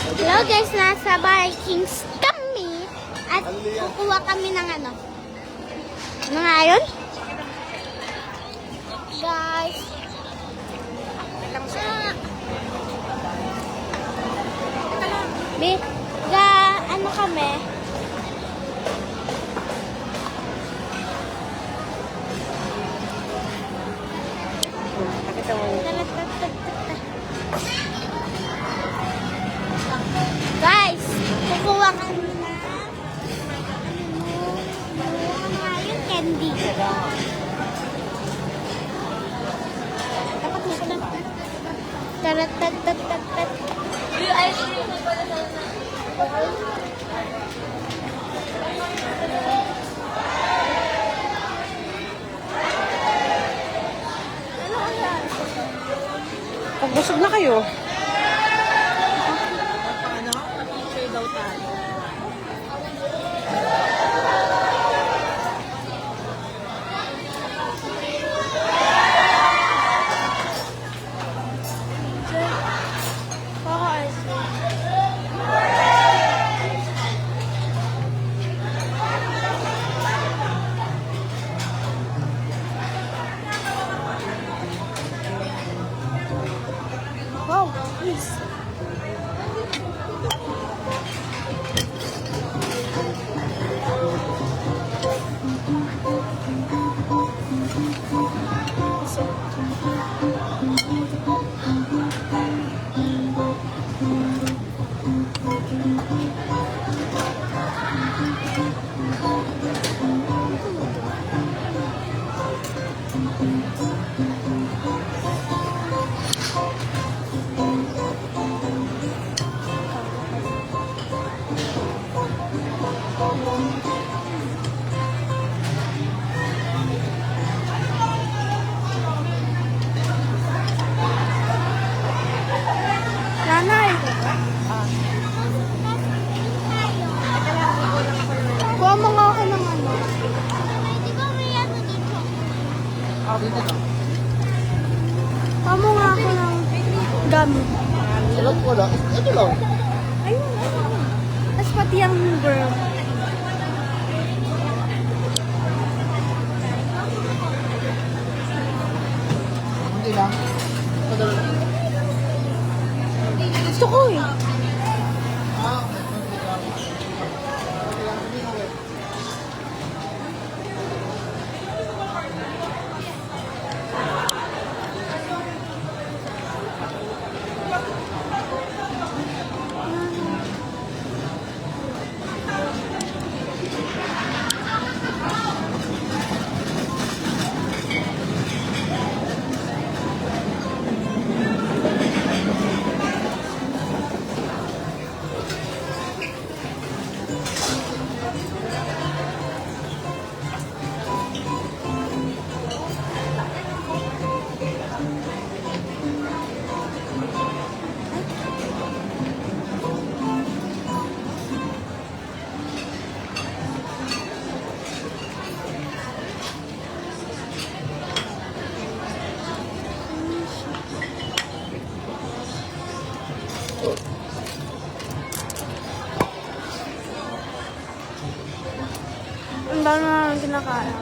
Hello guys, nasa Vikings kami at kukuha kami ng ano nga yun? Guys, ano kami? Guys, kukuha kami na yung candy. Dapat mo ko lang. Tarat-tat-tat-tat-tat. Pag busog na kayo. Wow, please. Nanay. Kuha mo nga ako ng ano. Di ba may ano dito? Kuha mo nga ako ng gummy. Salat ko na. Ito lang. Ayun. Tapos pati yung girl. Hindi lang. Padala lang. Gusto ko eh. Ang dami na kinakain.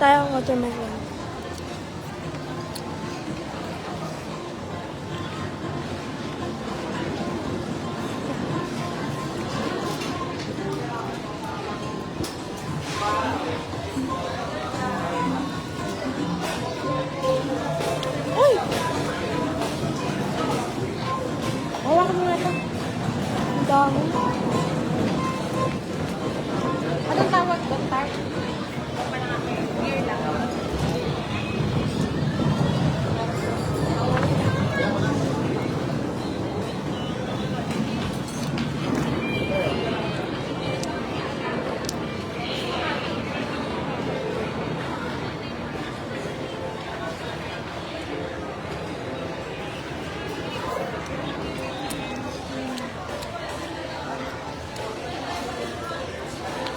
tayo watermelon. Uy! Hawakan mo na ito. Ang dami. Anong tawag doon, Tar?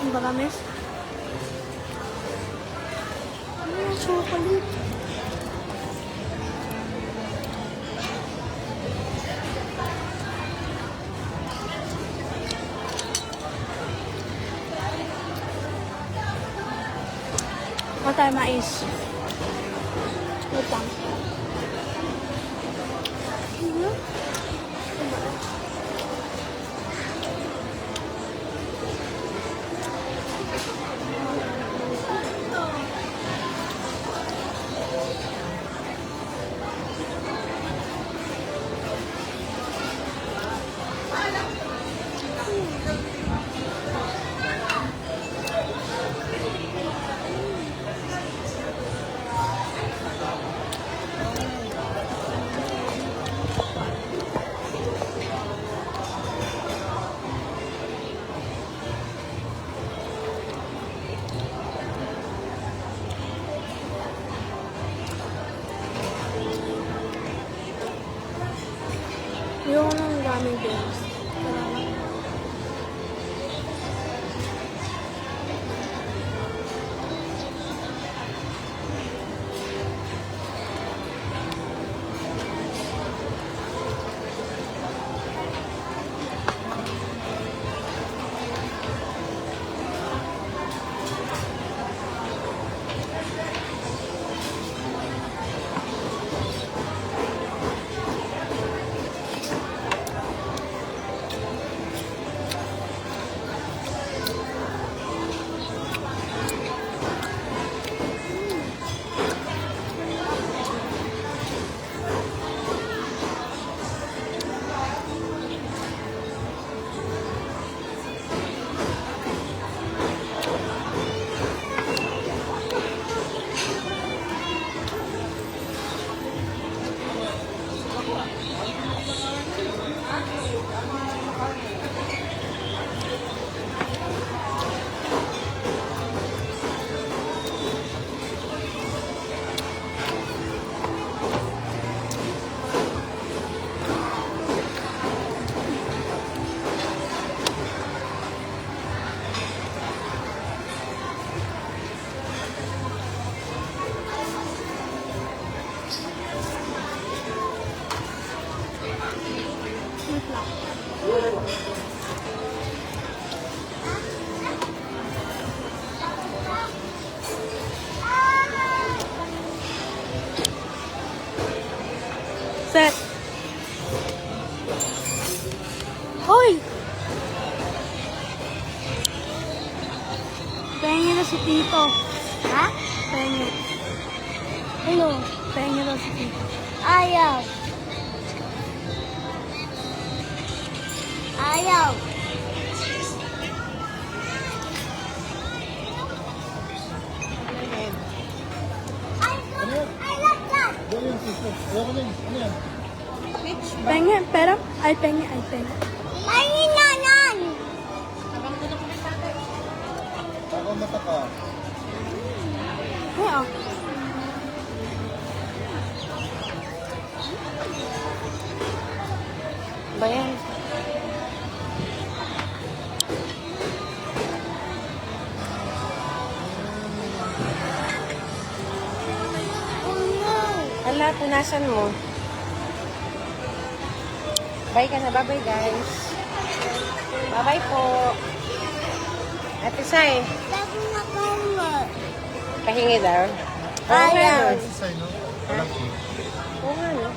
Ang bagamis. Ano yung chocolate? O tayo mais. Wait lang. Yung ramen beans. Set. Hoy! Pengi na si Tito. Ha? Pengi. Ano? Pengi na si Tito. Ayaw. Ayaw. I love that. Ganyan, sister. Ayaw ko din. Ano yan? Pengi, pero ay pengi, ay pengi. Pengi nanan. Ako mata ka. Oo. Ba yan? Oh no. Ala, punasan mo. Bye ka na. Bye-bye, guys. Bye-bye po. Ate Sai. Sabi na kayo. Pahingi daw. Ayaw. Isa, no? Walang cake. Oo nga, no?